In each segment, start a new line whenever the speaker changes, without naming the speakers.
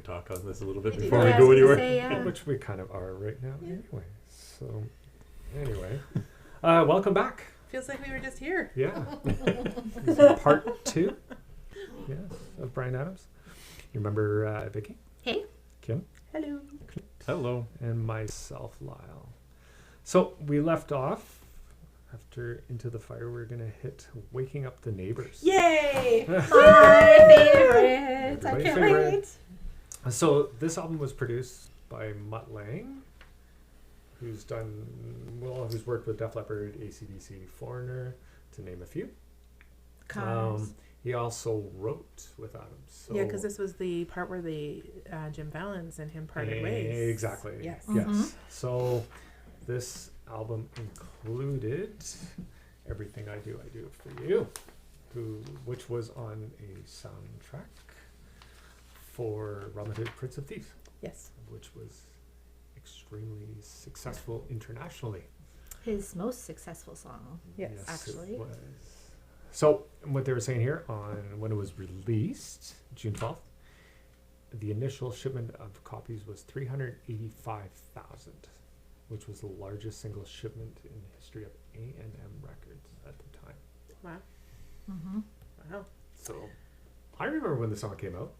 we talk on this a little bit
We do.
before
Yeah,
we
I
go
was gonna
anywhere?
say, yeah.
Which we kind of are right now
Yeah.
anyway. So, anyway. Welcome back.
Feels like we were just here.
Yeah. This is part 2. Yes, of Bryan Adams. You remember Vicky,
Hey.
Kim,
Hello.
Hello.
and myself, Lyle. So we left off after Into the Fire. We're going to hit Waking Up the Neighbours.
Yay!
My favorite. I
Everybody's
can't
favorite.
wait.
So this album was produced by Mutt Lange, who's worked with Def Leppard, AC/DC, Foreigner, to name a few. He also wrote with Adams. So
Yeah, because this was the part where the Jim Valens and him parted ways.
Exactly.
Yes.
Yes.
Mhm.
So this album included Everything I Do for You, which was on a soundtrack for Robin Hood, Prince of Thieves,
Yes.
which was extremely successful internationally.
His most successful song.
Yes.
It
Actually.
was. So what they were saying here, on when it was released, June 12th, the initial shipment of copies was 385,000, which was the largest single shipment in the history of A&M Records at the time.
Wow.
Mm-hmm.
Wow.
So I remember when the song came out.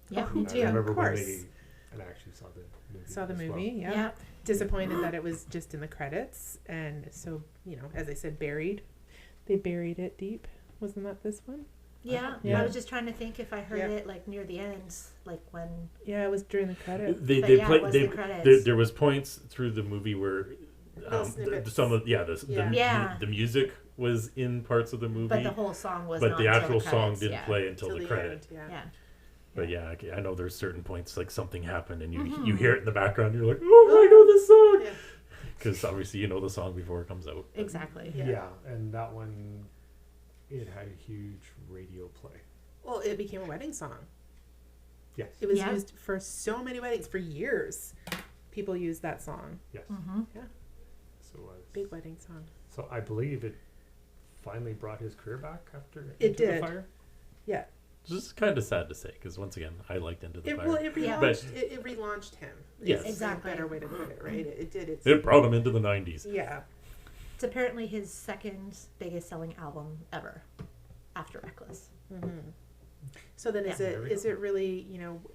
Yeah,
Me
me
I
too.
too.
remember
Of
when
course.
and I actually saw the movie.
Saw the
as well.
movie. Yeah.
Yeah.
Disappointed that it was just in the credits, and so as I said, buried. They buried it deep. Wasn't that this one?
Yeah.
Yeah.
I was just trying to think if I heard
Yeah.
it like near the end, like when.
Yeah, it was during the credits.
They
But
they
yeah, it
played.
was
They,
the credits.
there was points through the movie where
snippets.
some of
Yeah.
the music was in parts of the movie,
But the whole song was
but
not
the
until
actual
the
song
credits,
didn't
yeah.
play until
Till
the
the
credit.
end, yeah.
Yeah.
But yeah, I know there's certain points like something happened and you
Mhm.
hear it in the background. You're like, oh, I know this song,
Yeah.
because obviously you know the song before it comes out.
Exactly.
Yeah.
Yeah, and that one, it had a huge radio play.
Well, it became a wedding song.
Yes.
It was
Yeah.
used for so many weddings for years. People used that song.
Yes.
Mm-hmm.
So it was.
Big wedding song.
So I believe it finally brought his career back after
It
Into the
did.
Fire.
Yeah.
It's just kind of sad to say because once again, I liked Into the Fire.
It
Yeah.
relaunched. It relaunched him.
Yes.
Is
Exactly.
a better way to put it, right? It did.
It brought him into the 90s.
Yeah.
It's apparently his second biggest selling album ever, after Reckless.
Mm-hmm. So then, is
Yeah. There we
it
go.
really?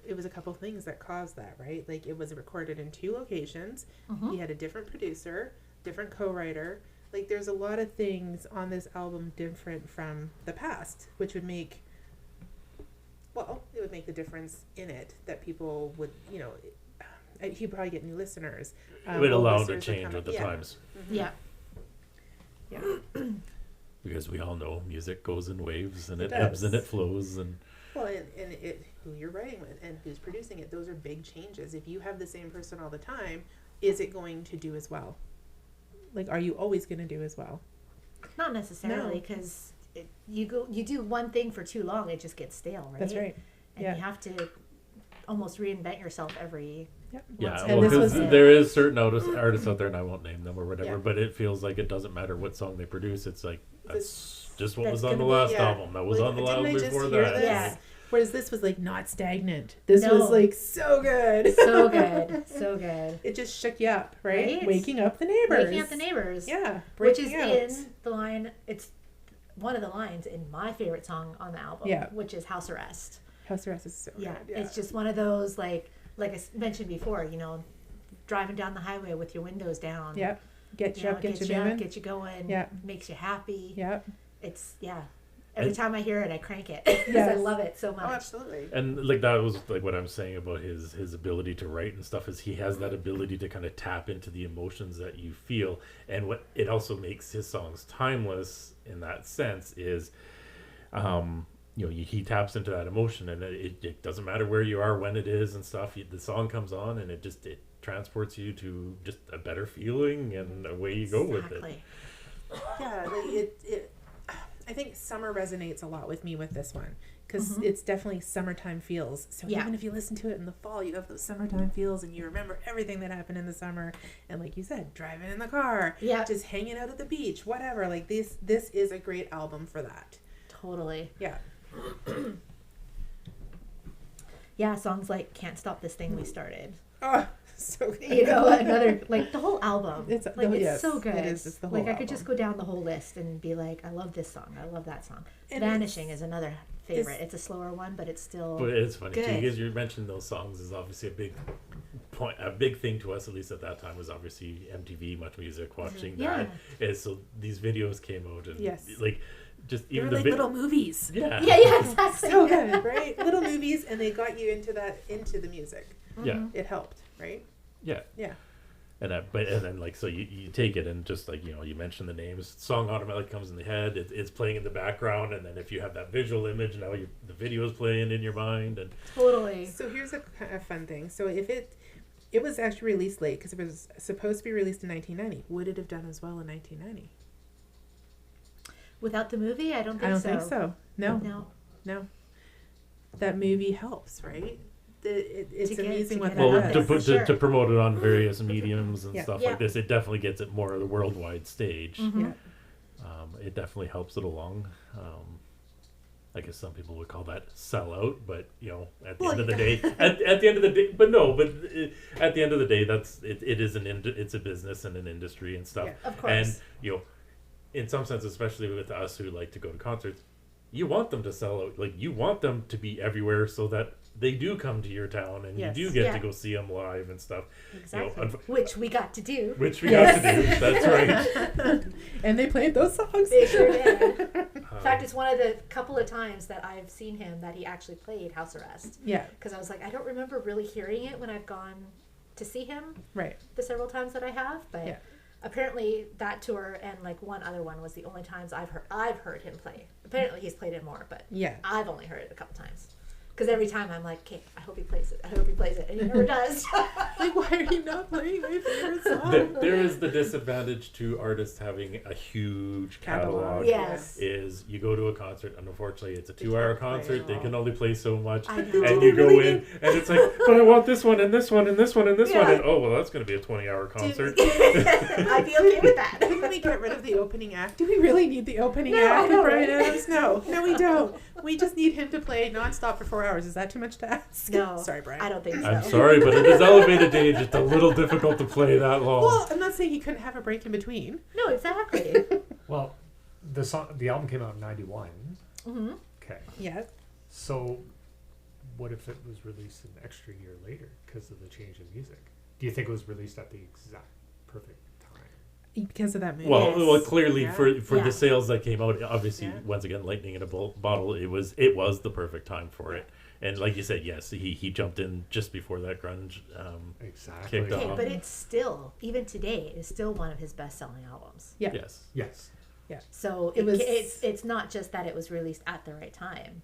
It was a couple things that caused that, right? Like it was recorded in 2 locations.
Mm-hmm.
He had a different producer, different co-writer. Like there's a lot of things on this album different from the past, which would make. Well, it would make the difference in it that people would, he'd probably get new listeners.
It would
old
allow him to
listeners would
change
come
with
in.
the
Yeah.
times
Mhm.
Yeah.
Yeah.
because we all know music goes in waves and
It
it ebbs and
does.
it flows and
Well, and who you're writing with and who's producing it, those are big changes. If you have the same person all the time, is it going to do as well? Like, are you always going to do as well?
Not necessarily,
No.
because you do one thing for too long, it just gets stale, right?
That's right.
And
Yeah.
you have to almost reinvent yourself every.
Yep.
yeah,
Once
And
well,
this
'cause
was-
there is certain artists out there, and I won't name them or whatever,
Yeah.
but it feels like it doesn't matter what song they produce. It's like that's just what
that's
was on the
gonna be-
last
yeah.
album. That was
Like,
on the
didn't
album
I just
before
hear
that.
this?
Yeah.
Whereas this was like not stagnant. This
No.
was like so good.
So good, so good.
It just shook you up, right?
Right?
Waking up the neighbors.
Waking Up the Neighbors.
Yeah.
Which is
breaking out.
in the line, it's one of the lines in my favorite song on the album,
Yeah.
which is House Arrest.
House Arrest is so
Yeah,
good.
it's just one of those, like I mentioned before, driving down the highway with your windows down.
Yep. Get you up, get you
up,
moving.
get you going.
Yeah.
Makes you happy.
Yep.
It's, every
And-
time I hear it, I crank it because I
Yes.
love it so
Oh,
much.
absolutely.
And like that was like what I'm saying about his ability to write and stuff is he has that ability to kind of tap into the emotions that you feel, and what it also makes his songs timeless in that sense is he taps into that emotion, and it doesn't matter where you are, when it is and stuff. The song comes on and it transports you to just a better feeling, and away you go with it.
Exactly.
Yeah, like I think summer resonates a lot with me with this one because
Mhm.
it's definitely summertime feels. So
Yeah.
even if you listen to it in the fall, you have those summertime feels and you remember everything that happened in the summer. And like you said, driving in the car,
Yeah.
just hanging out at the beach, whatever. Like this is a great album for that.
Totally.
Yeah.
Yeah, songs like "Can't Stop This Thing We Started."
Oh, so good.
You know, another like the whole album.
It's
like it's
yes,
so good.
It is. It's the whole
like I could just
album.
go down the whole list and be like, I love this song. I love that song.
And
"Vanishing" is another favorite. It's a slower one, but it's still.
But it's funny too
good.
because you mentioned those songs is obviously a big point, a big thing to us, at least at that time, was obviously MTV, Much Music, watching
Yeah.
that. And so these videos came out, and
Yes.
like just
They were
even
like
the
little movies.
yeah,
Yeah, exactly.
So good, right? Little movies, and they got you into the music.
yeah,
It helped, right?
yeah.
Yeah.
And then like so you take it and just like you mention the names, song automatically comes in the head. It's playing in the background, and then if you have that visual image, now the video is playing in your mind. And
Totally.
So here's a fun thing. So if it was actually released late because it was supposed to be released in 1990, would it have done as well in 1990?
Without the movie, I don't think so.
I don't think so. No.
No.
That movie helps, right? It's
To get-
amazing
to
what
get
that
out
well,
there,
does.
to put
for sure.
to promote it on various mediums and
Yeah.
stuff
Yeah.
like this, it definitely gets it more of the worldwide stage.
Mhm.
Yeah.
It definitely helps it along. I guess some people would call that sellout, but at the
Well,
end of the day, at the end of the day, at the end of the day, it's a business and an industry and stuff.
Yeah,
of course.
And in some sense, especially with us who like to go to concerts, you want them to sell out. Like you want them to be everywhere so that they do come to your town and
Yes.
you do get
Yeah.
to go see them live and stuff.
Exactly.
unf-
Which we got to do.
Which we got to do. That's right.
And they played those songs.
They sure did. In
Um,
fact, it's one of the couple of times that I've seen him that he actually played House Arrest.
Yeah,
Because I was like, I don't remember really hearing it when I've gone to see him
right.
the several times that I have, but
Yeah.
apparently that tour and like one other one was the only times I've heard him play. Apparently he's played it more, but
Yeah.
I've only heard it a couple times. Because every time I'm like, okay, I hope he plays it. I hope he plays it, and he never does.
Like, why are you not playing my favorite song?
there is the disadvantage to artists having a huge catalog.
Yes.
Is you go to a concert and unfortunately it's a 2-hour
can't play
concert.
it
They
all.
can only play so much,
I know.
and
Do
you
they
go
really
in and it's like, but I want this one and this one and this one and this one,
Yeah.
and oh well, that's going to be a 20-hour concert.
I'd be okay with that.
Couldn't we get rid of the opening act? Do we really need the opening
No,
act
I know,
with Bryan
right?
Adams? No, we don't. We just need him to play nonstop for 4 hours. Is that too much to ask?
No,
Sorry, Brian.
I don't think so.
I'm sorry, but it is elevated age. It's a little difficult to play that long.
Well, I'm not saying he couldn't have a break in between.
No, exactly.
Well, the album came out in '91.
hmm
Okay,
Yeah.
so what if it was released an extra year later because of the change in music? Do you think it was released at the exact perfect time?
Because of that movie.
Well,
Yes.
well, clearly
Yeah.
for
Yeah.
the sales that came out, obviously,
Yeah.
once again, lightning in a bottle. It was the perfect time for it. And like you said, yes, he jumped in just before that grunge.
Exactly.
Kicked
Okay,
off.
but it's still, even today, is still one of his best-selling albums.
Yeah.
Yes.
Yes.
So
It was-
it's not just that it was released at the right time,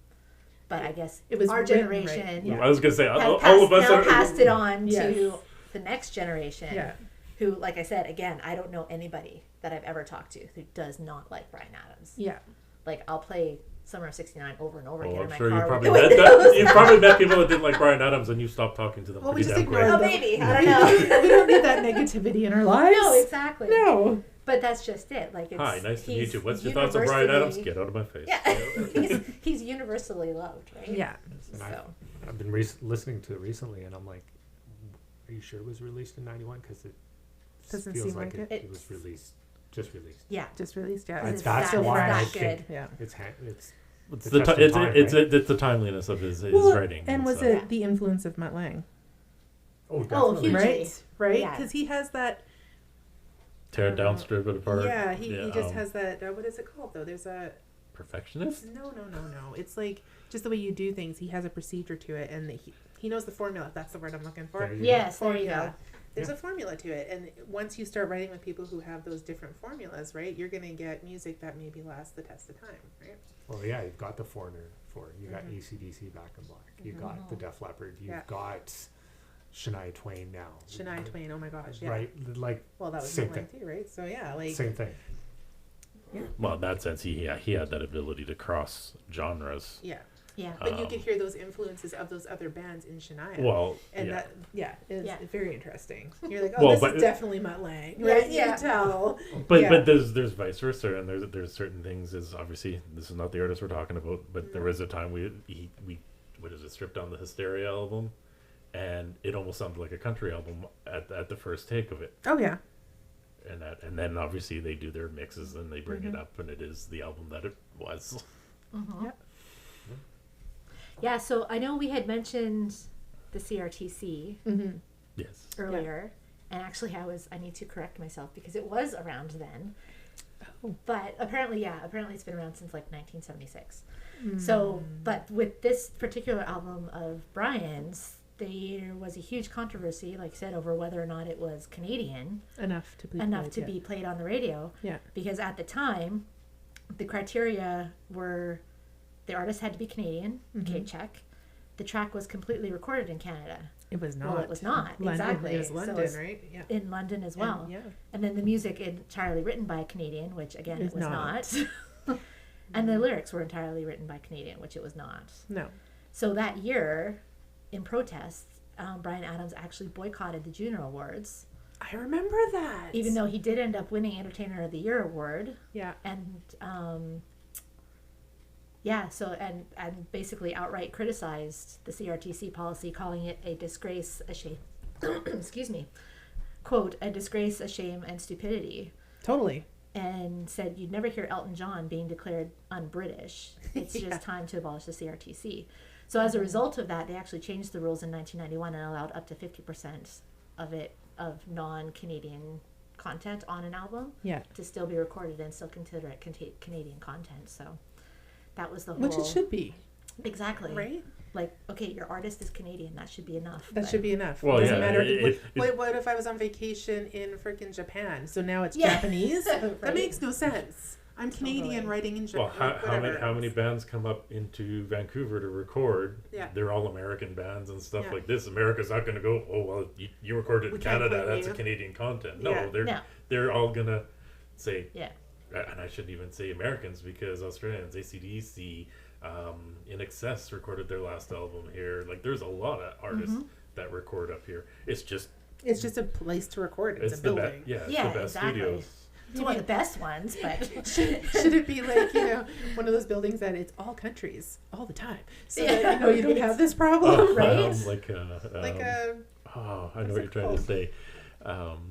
but I guess
It was
our
written right,
generation
yeah.
I was gonna say
has
all of us
now
are
passed it on
Yes.
to the next generation.
Yeah.
Who, like I said, again, I don't know anybody that I've ever talked to who does not like Bryan Adams.
Yeah.
Like I'll play Summer of '69 over and over again
Oh,
in
I'm
my
sure you
car.
probably
with
met
the windows
you probably met people that didn't like Bryan Adams, and you stopped talking to them
Well, we
pretty
just
damn
ignored
quick.
Oh,
them.
maybe. I don't know.
We don't need that negativity in our lives.
No, exactly.
No.
But that's just it. Like, it's,
Hi, nice to meet
he's
you. What's your thoughts on Bryan Adams?
universally-
Get out of my face.
Yeah, he's universally loved, right?
Yeah.
And
So
I've been listening to it recently, and I'm like, are you sure it was released in '91? Because it
Doesn't
feels
seem
like
like
it
it.
was released, just released.
yeah,
Just released. Yeah.
That's
It's that-
that's why I
it's that
think
good.
Yeah.
it's
It's
It's
the
just
ti-
in
it's
time,
it's
right?
it's the timeliness of his
Well,
writing.
and was
stuff.
it the influence of Mutt Lange?
oh
Oh,
definitely.
hugely.
Right. Right.
Yeah.
Because he has that.
tear it down, strip it apart?
Yeah. He just
um,
has that. What is it called though? There's a.
perfectionist.
No. It's like just the way you do things. He has a procedure to it, and he knows the formula. That's the word I'm looking for.
There you go.
Yes, there you
Formula.
go.
There's
Yeah.
a formula to it, and once you start writing with people who have those different formulas, right, you're gonna get music that maybe lasts the test of time, right?
Well, yeah, you've got the Foreigner for it. You got
Mhm.
AC/DC Back in Black. You got the
Mhm.
Def Leppard. You've
Yeah.
got Shania Twain now.
Shania Twain. Oh my gosh. Yeah.
Right, like
Well, that was
Same
Mutt Lange too, right? So yeah, like
same thing.
Well, in that sense, he had that ability to cross genres.
yeah.
Yeah.
But you
Um,
could hear those influences of those other bands in Shania.
Well,
and
yeah.
that is
Yeah.
very interesting. You're like, oh,
Well,
this
but-
is definitely Mutt Lange,
Yeah,
right?
yeah.
You can tell.
But
Yeah.
but there's vice versa, and there's certain things. Is obviously this is not the artist we're talking about, but there
No.
is a time we what is it, Stripped Down the Hysteria album, and it almost sounded like a country album at the first take of it.
Oh yeah.
And then obviously they do their mixes and they bring it up, and it is the album that it was.
Yep.
Yeah, so I know we had mentioned the CRTC
Yes.
earlier, and actually I need to correct myself because it was around then.
Oh.
But apparently it's been around since like 1976. So, but with this particular album of Bryan's, there was a huge controversy, like I said, over whether or not it was Canadian
Enough to
be played on the radio.
Yeah.
Because at the time, the criteria were the artist had to be Canadian, okay, check. The track was completely recorded in Canada.
It was not.
Well, it was not,
London.
exactly.
It was
So
London,
it's
right? Yeah.
in London as well.
And, yeah.
And then the music entirely written by a Canadian, which again,
Is
it was
not.
not. And the lyrics were entirely written by Canadian, which it was not.
No.
So that year, in protest, Bryan Adams actually boycotted the Junior Awards,
I remember that.
even though he did end up winning Entertainer of the Year award.
Yeah.
And yeah, so and basically outright criticized the CRTC policy, calling it a disgrace, a shame. Excuse me. Quote, a disgrace, a shame, and stupidity.
Totally.
And said you'd never hear Elton John being declared un-British. It's
Yeah.
just time to abolish the CRTC. So as a result of that, they actually changed the rules in 1991 and allowed up to 50% of non-Canadian content on an album
Yeah.
to still be recorded and still consider it Canadian content. So that was the whole...
Which it should be,
Exactly.
right?
Like, okay, your artist is Canadian. That should be enough.
That
but-
should be enough.
Well,
Doesn't
yeah,
matter.
it-
What if I was on vacation in freaking Japan? So now it's
Yeah.
Japanese?
Right.
That makes no sense. I'm Canadian
Totally.
writing in
Well,
Japan.
how many bands come up into Vancouver to record?
Yeah.
They're all American bands and stuff
Yeah.
like this. America's not going to go, oh, well, you recorded
We
in
can't
Canada,
blame
that's
you.
a Canadian content. No,
Yeah.
No.
they're all going to say,
Yeah.
and I shouldn't even say Americans because Australians, AC/DC, In Excess recorded their last album here. Like, there's a lot of artists that record up here. It's just,
It's just a place to record. It's a
the
building.
it's
Yeah,
the best
exactly.
studios.
It's one of the best ones, but...
Should it be like, one of those buildings that it's all countries all the time? So
Yeah.
that, you don't have this problem,
Right?
Like a
oh, I
what's
know what
it
you're trying
called?
to say.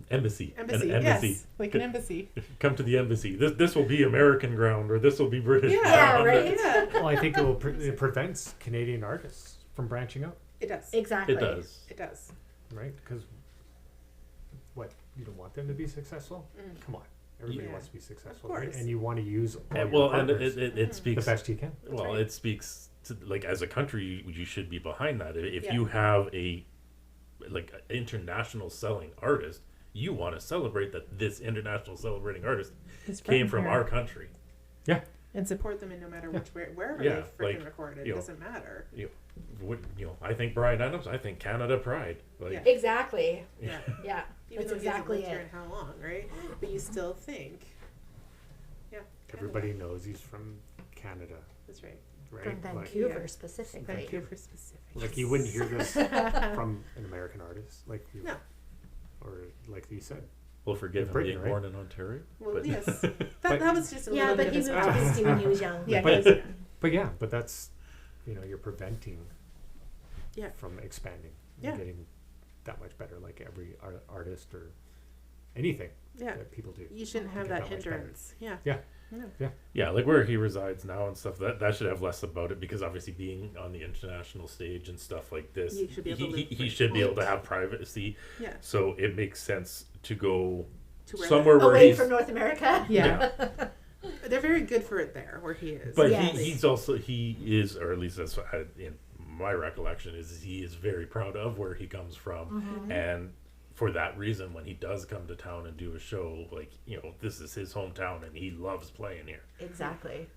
Embassy.
embassy.
An embassy.
Yes, like an embassy.
Come to the embassy. This will be American ground, or this will be British
Yeah,
ground.
right?
Yeah,
Well, I think it prevents Canadian artists from branching out,
it does.
Exactly.
It does.
It does.
right? Because what, you don't want them to be successful? Come on, everybody
Yeah.
wants to be successful,
Of
right?
course.
And you want to use all
And,
your
well, and
partners
it
the
speaks.
best you can.
Well,
right.
it speaks to, like, as a country, you should be behind that. If
Yeah.
you have a international selling artist, you want to celebrate that this international celebrating artist
It's
came from
here.
our country.
Yeah,
and support them in no matter wherever
Yeah,
they freaking
like,
record. It
you know,
doesn't matter.
I think Bryan Adams. I think Canada Pride. Like,
Yeah.
Exactly.
Yeah.
Yeah.
Even
That's
though
exactly
he hasn't
it.
lived here in how long, right? But you still think, yeah,
everybody knows he's from Canada,
that's right.
right?
From
Like,
Vancouver
Yeah.
specifically.
Vancouver specific.
like you wouldn't hear this from an American artist, like you,
No.
or like you said.
Well, forgive him
Britain,
being
right?
born in Ontario.
Well,
but-
yes,
But-
that was just a
Yeah,
little
but
bit
he
of his
moved to
past.
BC when he was young.
Yeah,
But-
'cause-
But yeah, but that's, you're preventing
Yeah.
from expanding,
Yeah.
and getting that much better, like every artist or anything
yeah,
that people do.
you shouldn't have
Get
that
that much better.
hindrance. Yeah.
Yeah.
No.
Yeah, like where he resides now and stuff. That should have less about it because obviously being on the international stage and stuff like this,
You should be able to live
he
free.
should be able to have privacy.
Yeah.
So it makes sense to go
To where
somewhere where
Away
he's.
from North America.
Yeah. They're very good for it there, where he is.
But
Yes.
he's also or at least that's what in my recollection is he is very proud of where he comes from, and for that reason, when he does come to town and do a show, like this is his hometown and he loves playing here.
Exactly.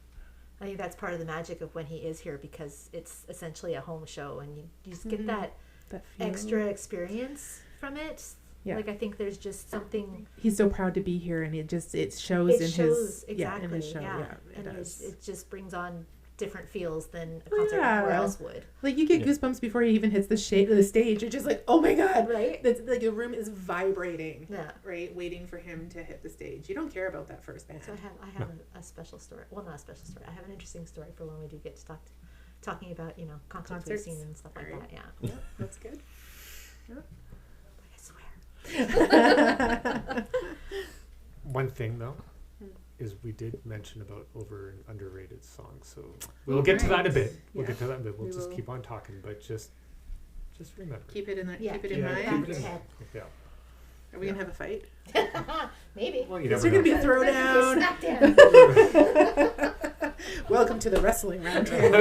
I think that's part of the magic of when he is here because it's essentially a home show and you just get that
that feel.
extra experience from it.
Yeah.
Like I think there's just something
He's so proud to be here, and it shows
it
in
shows
his
exactly.
in his show.
Yeah.
Yeah, it
And
does.
it just brings on different feels than a
Oh,
concert
yeah.
anywhere else would.
Like you get
Yeah.
goosebumps before he even hits the stage. You're just like, oh my god,
Right?
That's like the room is vibrating,
Yeah.
right, waiting for him to hit the stage. You don't care about that first band.
So I have a special story. Well, not a special story. I have an interesting story for when we do get to talk talking about, you know, concerts we've seen and stuff like
Right.
that. Yeah.
Yeah, that's good.
I swear.
One thing though is we did mention about over and underrated songs, so we'll get to that a bit. We'll
Yeah.
get to that a bit. We'll
We
just
will.
keep on talking, but just remember.
Keep it in the,
Yeah,
keep it in
Yeah,
mind.
keep it in
Yeah.
mind. Yeah.
Are we gonna have a fight?
Maybe.
Well, you
Is
never
there
know.
gonna be a throwdown?
Smackdown.
Welcome to the wrestling round table.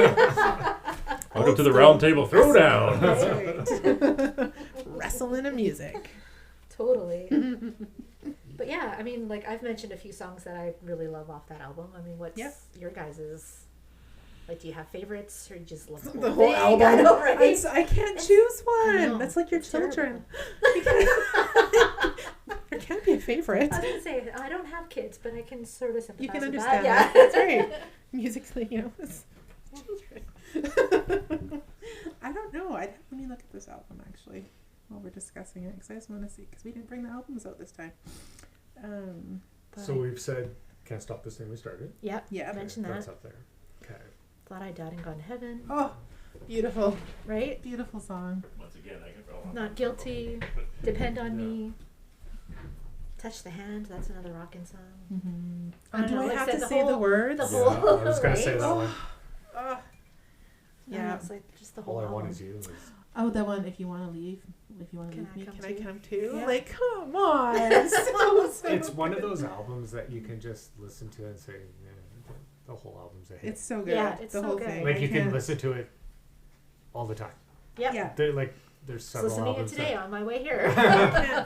Welcome to the round table throwdown.
That's right. Wrestling and music.
Totally. But yeah, I mean, like I've mentioned a few songs that I really love off that album. I mean, what's
Yep.
your guys's? Like, do you have favorites, or you just love the whole,
The whole
thing?
album.
I know, right?
I can't choose
I know,
one. That's like your
it's
children.
terrible.
There can't be a favorite.
I was gonna say I don't have kids, but I can sort of sympathize
You can
with
understand
that.
that. That's right. Music's like, you know, it's children. I don't know. Let me look at this album actually while we're discussing it, because I just want to see, because we didn't bring the albums out this time.
So we've said Can't Stop This Thing We Started.
Yep.
Yeah.
Mention that.
That's up there. Okay.
Thought I Died and Gone to Heaven.
Oh, beautiful,
Right?
beautiful song.
Once again, I can go on.
Not Guilty. Depend on
Yeah.
Me. Touch the Hand. That's another rockin' song.
Mm-hmm.
I don't
Do
know,
I
like
have
said,
to
the
say the
whole-
words?
the
Yeah,
whole-
I was gonna say
right?
that one.
Oh,
Yeah.
yeah.
It's like just the whole
All I
album.
Want Is You. Is,
Oh, that one. If you want to leave, if you want to
Can
leave
I
me,
come
can I
too?
come too?
Yeah.
Like, come on. so
it's one of those albums that you can just listen to and say, yeah, the whole album's a hit.
It's so good.
Yeah, it's
the
so
whole
good.
thing.
Like
I
you can
can't-
listen to it all the time.
Yep.
Yeah.
There's
Just
several
listening to it
albums
today
that,
on my way here.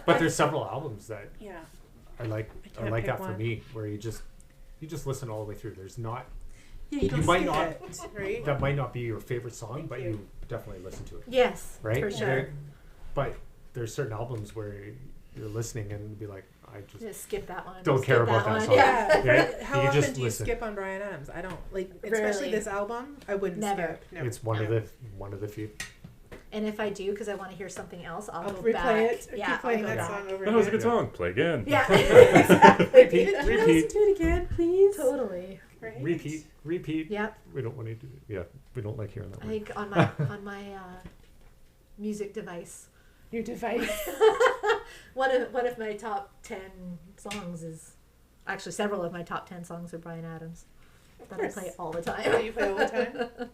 but there's several albums that
Yeah.
I like. I
can't
like
pick
that for
one.
me, where you just listen all the way through. There's not
Yeah, you, don't
might
skip
not-
it, right?
that might not be your favorite song,
Thank
but
you.
you definitely listen to it,
Yes,
right?
for
And
sure.
there- But there's certain albums where you're listening and be like, I just
Just skip that one.
Don't
skip
care about that
one.
song.
Yeah.
Yeah,
How
you
often
just
do you
listen.
skip on Bryan Adams? I don't like, especially
Rarely.
this album. I wouldn't
Never.
skip. Never.
It's one
Never.
of the few.
And if I do, because I want to hear something else, I'll
I'll
go
replay
back.
it.
Yeah,
Keep playing
I'll go
that
back.
song over
That was a
again.
good song. Play again.
Yeah, exactly.
Repeat,
Can I listen
repeat,
to it again, please?
Totally.
Right?
repeat.
Yep.
We don't want to do. Yeah, we don't like hearing that
I
one.
think on my music device,
Your device.
one of my top 10 songs is actually several of my top 10 songs are Bryan Adams that I
course.
play all the
Oh,
time.
you play all the time.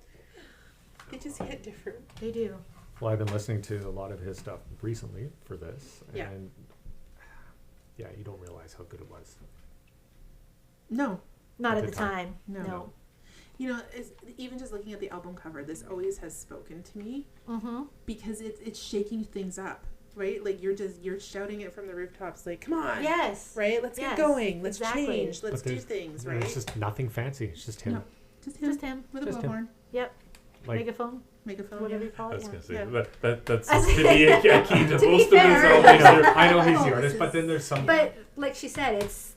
They just hit different.
They do.
Well, I've been listening to a lot of his stuff recently for this,
Yeah.
and yeah, you don't realize how good it was.
No,
Not
At
at
the
the
time.
time.
No.
No.
you know, even just looking at the album cover, this always has spoken to me
Mm-hmm.
because it's shaking things up, right? Like you're shouting it from the rooftops, like, come on,
Yes.
right? Let's
Yes,
get going. Let's
exactly.
change. Let's
But
do
there's-
things,
There's
right?
just nothing fancy. It's just him.
No. Just him
Just him.
with a
Just him.
blowhorn,
Yep.
Like
Megaphone.
megaphone.
Whatever you
Yeah.
call
I
it.
was
Yeah.
gonna say
Yeah.
that's
I was-
to be a key to
To be
most of
fair.
his
I
albums.
I know he's
Oh,
the
this
artist, but
is-
then there's some.
But like she said, it's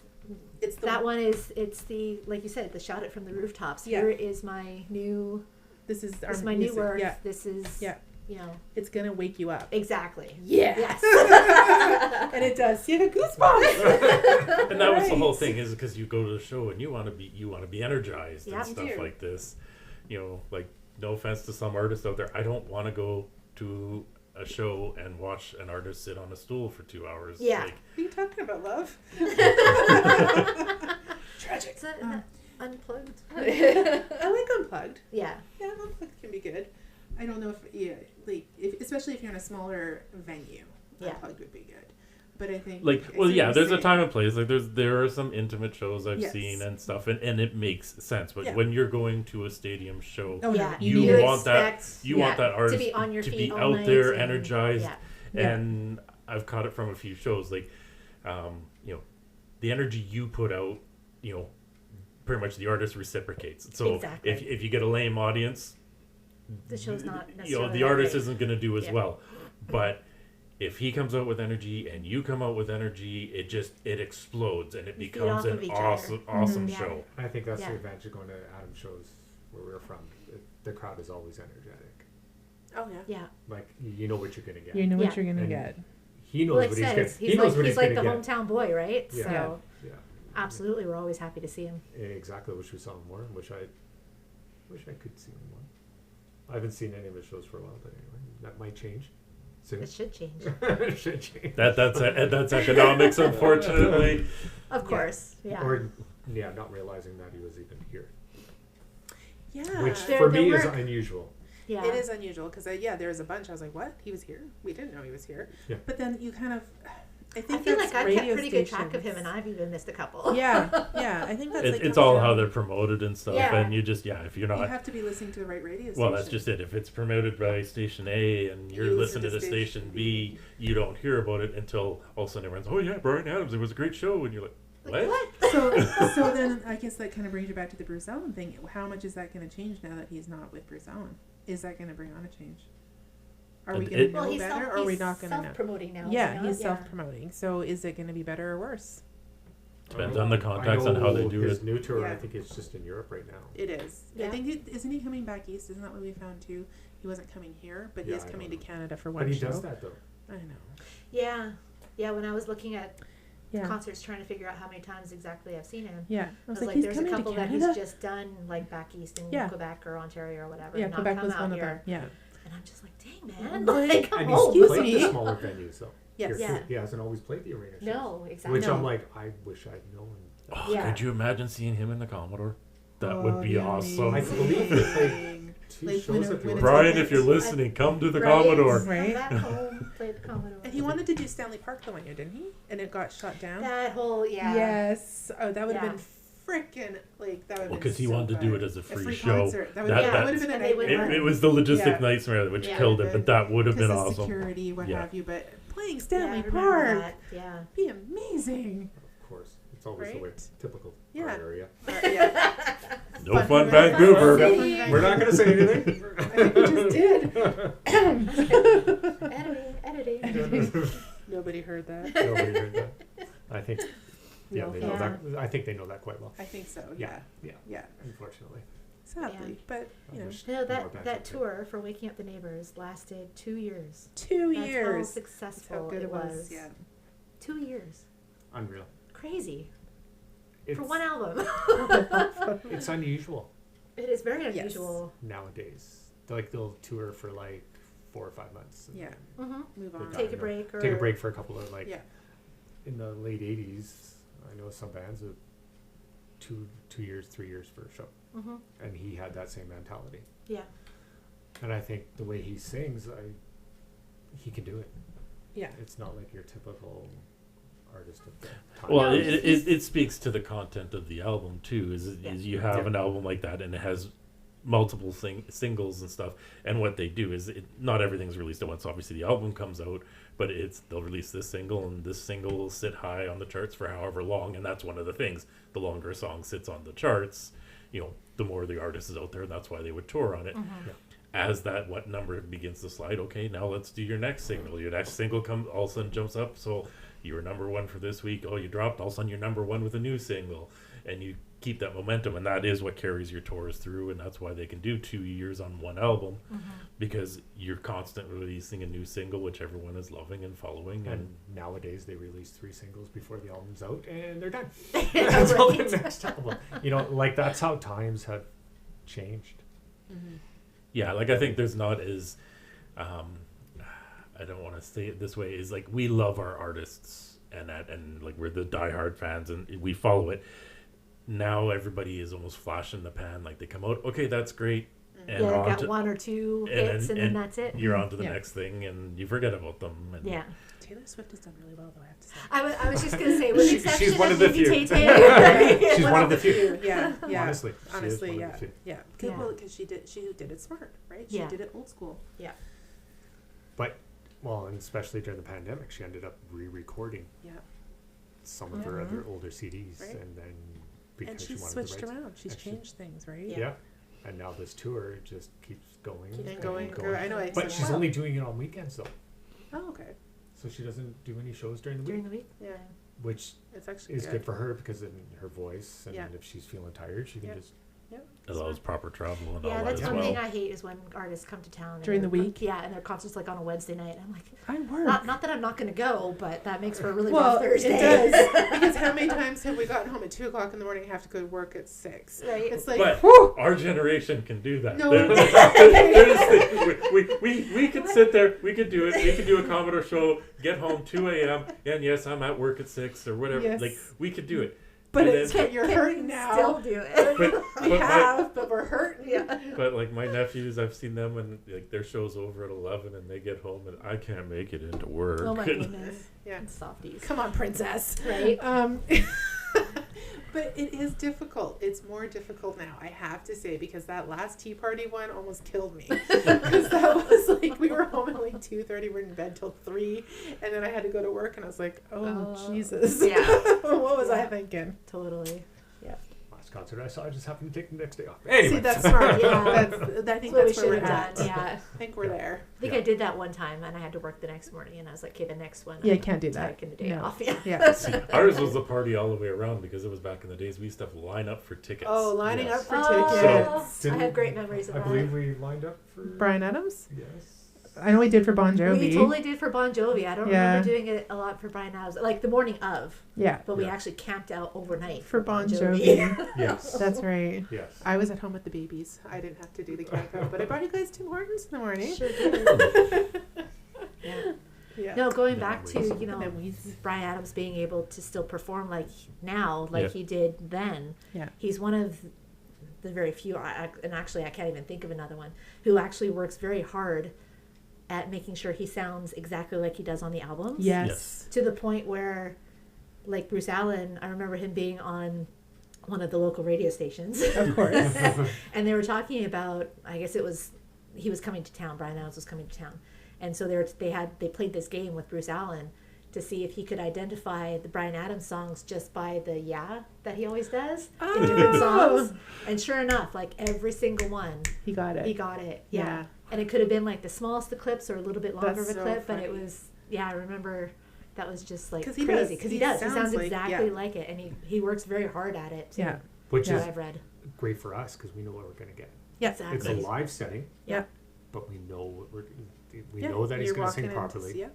It's the
that one is it's the like you said the shout it from the rooftops.
Yeah.
Here is my new
This is our
this is my
music.
new work.
Yeah,
This is
Yeah.
you know
it's gonna wake you up.
exactly.
Yeah.
Yes.
And it does. You have goosebumps.
And that was the whole
Right.
thing, is because you go to the show and you want to be energized
Yeah,
and
you
stuff
do.
like this. You know, like, no offense to some artists out there, I don't want to go to a show and watch an artist sit on a stool for 2 hours.
Yeah.
Like,
What are you talking about, love? Tragic.
Is that unplugged?
I like Unplugged.
Yeah.
Yeah, Unplugged can be good. I don't know if especially if you're in a smaller venue,
Yeah.
Unplugged would be good. But I think
like,
I
well,
see
yeah,
what you're
there's a
saying.
time and place. Like, there are some intimate shows I've
Yes.
seen and stuff, and it makes sense. But
Yeah.
when you're going to a stadium show,
Oh,
Yeah.
no,
you
need it.
want that-
expect
you want that artist
to be on your
to
feet
be
all
out
night
there,
and-
energized.
Yeah.
Yeah.
And I've caught it from a few shows, like, you know, the energy you put out, you know, pretty much the artist reciprocates. So
Exactly.
if you get a lame audience,
The show's not
you know,
necessarily
the
that
artist
great.
isn't going to do as
Yeah.
well. But if he comes out with energy and you come out with energy, it explodes and it
You feed
becomes
off of
an
each
awesome
Mhm.
Yeah.
show.
I think that's
Yeah.
the advantage of going to Adams shows where we're from. The crowd is always energetic.
Oh yeah.
Yeah.
Like you know what you're gonna get.
You know what
Yeah.
you're gonna
And
get.
He knows
Well, like
what
I
he's
said,
gonna.
he's
He
like
knows what
he's
he's
like the
gonna get.
hometown boy, right?
Yeah.
So
Yeah.
absolutely, we're always happy to see him.
Exactly. Wish we saw him more. Wish I could see him more. I haven't seen any of his shows for a while, but anyway, that might change soon.
It should change.
It should change.
That's economics, unfortunately.
Of course. Yeah.
Or not realizing that he was even here,
Yeah.
which
There-
for
there
me is
were-
unusual.
Yeah.
It is unusual because there was a bunch. I was like, "What? He was here? We didn't know he was here."
Yeah.
But then you kind of, I
I
think
feel
that's
like I've kept
radio
pretty good track of him,
stations.
and I've even missed a couple.
Yeah, I think that's
It's all how they're promoted and stuff,
Yeah.
and you just if you're
You
not.
have to be listening to the right radio station.
Well, that's just it. If it's promoted by station A and you're
You listen
listening to
to
station
station
B, you don't hear about it until all of a sudden everyone's, "Oh yeah, Bryan Adams, it was a great show," and you're like,
Like,
"What?"
So then I guess that kind of brings you back to the Bruce Allen thing. How much is that going to change now that he's not with Bruce Allen? Is that going to bring on a change? Are we
And
going to
it-
know
Well, he's
better, or are we not going to know?
self-promoting now.
Yeah,
is he
he's
not?
self-promoting. So is it going to be better or worse?
Depends on the contacts and how they do
his
it.
new tour, I
Yeah.
think it's just in Europe right now.
It is.
Yeah.
I think isn't he coming back east? Isn't that what we found too? He wasn't coming here, but he
Yeah,
is
I
coming to
don't know.
Canada for one
But he
show.
does that though.
I know.
Yeah. Yeah, when I was looking at
Yeah.
concerts trying to figure out how many times exactly I've seen him,
Yeah.
I was like,
he's
there's a
coming to
couple that
Canada?
he's just done, like back east in
Yeah.
Quebec or Ontario or whatever.
Yeah,
and not
Quebec
come
was
out
one of
here.
them. Yeah.
And I'm just like, dang, man.
Like,
Like, come
And
home.
he's
Excuse
played
me?
the smaller venues though.
Yes.
Yeah.
He hasn't always played the arena shows.
No, exactly.
Which
No.
I'm like, I wish I'd known.
Oh,
Yeah.
Could you imagine seeing him in the Commodore? That
Oh,
would be
that'd
awesome.
I believe they played two
Like,
shows
when
at
it-
the
when it's
Arena.
Brian, if you're listening, come to the
Right?
Commodore.
Right.
Come back home, play the Commodore.
And he wanted to do Stanley Park the one year, didn't he? And it got shut down.
that whole, yeah.
Yes. Oh, that would have
Yeah.
been freaking like that would.
Well,
have
because he
so
wanted to do
good.
it as a
A
free
free
show.
concert. That would,
That-
that
that's-
would have been
And
a
they would
nightmare.
It was the logistic
Yeah.
nightmare which
Yeah.
killed it, but that would have been
Because of
awesome.
security, what
Yeah.
have you, but playing
Yeah, I
Stanley
remember
Park
that. Yeah.
be amazing.
Of course, it's always the way.
Right?
Typical
Yeah.
our area.
Yeah.
No fun, Vancouver.
We're not going to say anything.
I think we just did.
Editing.
Nobody heard that.
Nobody heard that. I think. Yeah,
No
they know
offense.
that. I think they know that quite well.
I think so.
Yeah,
Yeah.
yeah.
Yeah.
Unfortunately,
Sadly,
Yeah.
but
I
you know,
wish
No,
more
that
bands
that
would play.
tour for Waking Up the Neighbours lasted 2 years.
2
That's how
years. That's
successful
how good
it was.
Yeah.
2 years.
Unreal.
Crazy.
It's,
For one album.
it's unusual
It is very
Yes.
unusual.
nowadays. Like they'll tour for like 4 or 5 months. and
Yeah.
Mm-hmm.
Move
They're
on.
done.
Take a break or
Take a break for a couple of like.
Yeah.
In the late '80s, I know some bands of 2 years, 3 years for a show,
Mm-hmm.
and he had that same mentality.
Yeah.
And I think the way he sings, he can do it.
Yeah.
It's not like your typical artist of the time.
Well,
No,
it speaks to the content of the album too. Is
Yeah.
you have
Yeah.
an album like that and it has multiple singles and stuff. And what they do is not everything's released at once. Obviously, the album comes out, but they'll release this single and this single will sit high on the charts for however long. And that's one of the things. The longer a song sits on the charts, the more the artist is out there. And that's why they would tour on it.
Mm-hmm.
As that number begins to slide, okay, now let's do your next single. Your next single comes, all of a sudden jumps up. So you were number one for this week. Oh, you dropped. All of a sudden you're number one with a new single, and you keep that momentum, and that is what carries your tours through. And that's why they can do 2 years on one album, because you're constantly releasing a new single, which everyone is loving and following.
And
And
nowadays they release 3 singles before the album's out, and they're done. That's all the next album. Like that's how times have changed.
Mm-hmm.
yeah, like I think there's not as, I don't want to say it this way, is like we love our artists and like we're the diehard fans and we follow it. Now everybody is almost flash in the pan. Like they come out, okay, that's great, and
Yeah,
on
got
to-
1 or 2 hits and then that's it.
You're on to the
Yeah.
next thing, and you forget about them. And
Yeah.
Taylor Swift has done really well, though, I have to say.
I was just gonna say, with the exception
she's one
of
of the
Nikki
few.
Tay-Tay.
She's one of the few.
Yeah, yeah.
Honestly, she is
Honestly,
one
yeah,
of the few.
yeah.
Yeah.
Because she did it smart, right? She
Yeah.
did it old school.
But and especially during the pandemic, she ended up re-recording
Yeah,
some of her
Mhm.
other older CDs,
Right.
and then
and
because she
she's
wanted
switched
the rights.
around. She's
And she-
changed things, right?
Yeah.
And now this tour just keeps going
And going.
going.
I know. I
But
said,
she's
wow.
only doing it on weekends though,
Oh, okay.
so she doesn't do any shows during the
During
week,
the week?
which
It's actually
is good for her because in her voice, and
Yeah.
if she's feeling tired, she can
Yeah.
just
allows proper travel and
Yeah,
all
that's
that as
one thing
well.
I hate is when artists come to town and
During the
they're-
week?
Yeah, and their concert's like on a Wednesday night. I'm like,
I work.
not that I'm not going to go, but that makes for a really
Well,
rough Thursday.
it does. Because how many times have we gotten home at 2:00 in the morning and have to go to work at 6?
Right.
It's like,
But
whew.
our generation can do that.
No.
We could sit there, we could do it, we could do a Commodore show, get home 2 a.m., and yes, I'm at work at 6 or whatever.
Yes.
Like, we could do it.
But
And
it's
then-
you're hurting now.
Still do it.
But,
We
but,
have, but we're hurting.
Yeah.
but like my nephews, I've seen them and like their show's over at 11 and they get home and I can't make it into work.
Oh my goodness.
Yeah.
Softies.
Come on, princess.
Right?
But it is difficult. It's more difficult now, I have to say, because that last tea party one almost killed me. Because that was like, we were home at like 2:30, we're in bed till 3, and then I had to go to work, and I was like, oh, Jesus.
Yeah.
What was I
Yeah.
thinking?
Totally.
Last concert I saw, I just happened to take the next day off. Anyway.
See, that's smart.
Yeah.
I
That's
think
what we
that's where
should
we're
have
at.
done. Yeah.
I think we're there.
I think I did that one time and I had to work the next morning and I was like, okay, the next one.
Yeah,
I'm
you can't do that.
taking the day
No.
off. Yeah.
Yeah.
Ours was the party all the way around because it was back in the days we used to have to line up for tickets.
Oh, lining
Yes.
up for
Oh,
tickets.
I have great memories of
I
that.
believe we lined up for...
Bryan Adams?
Yes.
I know we did for Bon Jovi.
We totally did for Bon Jovi. I don't
Yeah.
remember doing it a lot for Bryan Adams, like the morning of,
Yeah.
but we
Yeah.
actually camped out overnight
For Bon Jovi.
Yes.
That's right.
Yes.
I was at home with the babies. I didn't have to do the camp out, but I brought you guys Tim Hortons in the morning.
Sure did. Yeah.
Yeah.
No, going back to,
Memories.
you know,
Memories.
Bryan Adams being able to still perform like now, like
Yeah.
he did then.
Yeah.
He's one of the very few, and actually I can't even think of another one, who actually works very hard at making sure he sounds exactly like he does on the albums.
Yes.
To the point where, like Bruce Allen, I remember him being on one of the local radio stations.
Of course.
And they were talking about, I guess it was, he was coming to town, Bryan Adams was coming to town. And so they played this game with Bruce Allen to see if he could identify the Bryan Adams songs just by the yeah that he always does in different songs. And sure enough, like every single one,
He got it.
he got it. Yeah.
Yeah.
And it could have been like the smallest of clips or a little bit longer
That's
of a
so
clip, but it
funny.
was, yeah, I remember that was just like
'Cause he
crazy.
does.
Because
He
he does. He
sounds
sounds
like-
exactly
yeah.
like it. And he works very hard at it, too.
Yeah.
Which
That
is
I've read.
great for us because we know what we're going to get.
Yeah.
Exactly.
It's a live setting,
Yeah.
but we know what we
Yeah.
know that he's
You're
going to sing
walking into-
properly.
Yeah.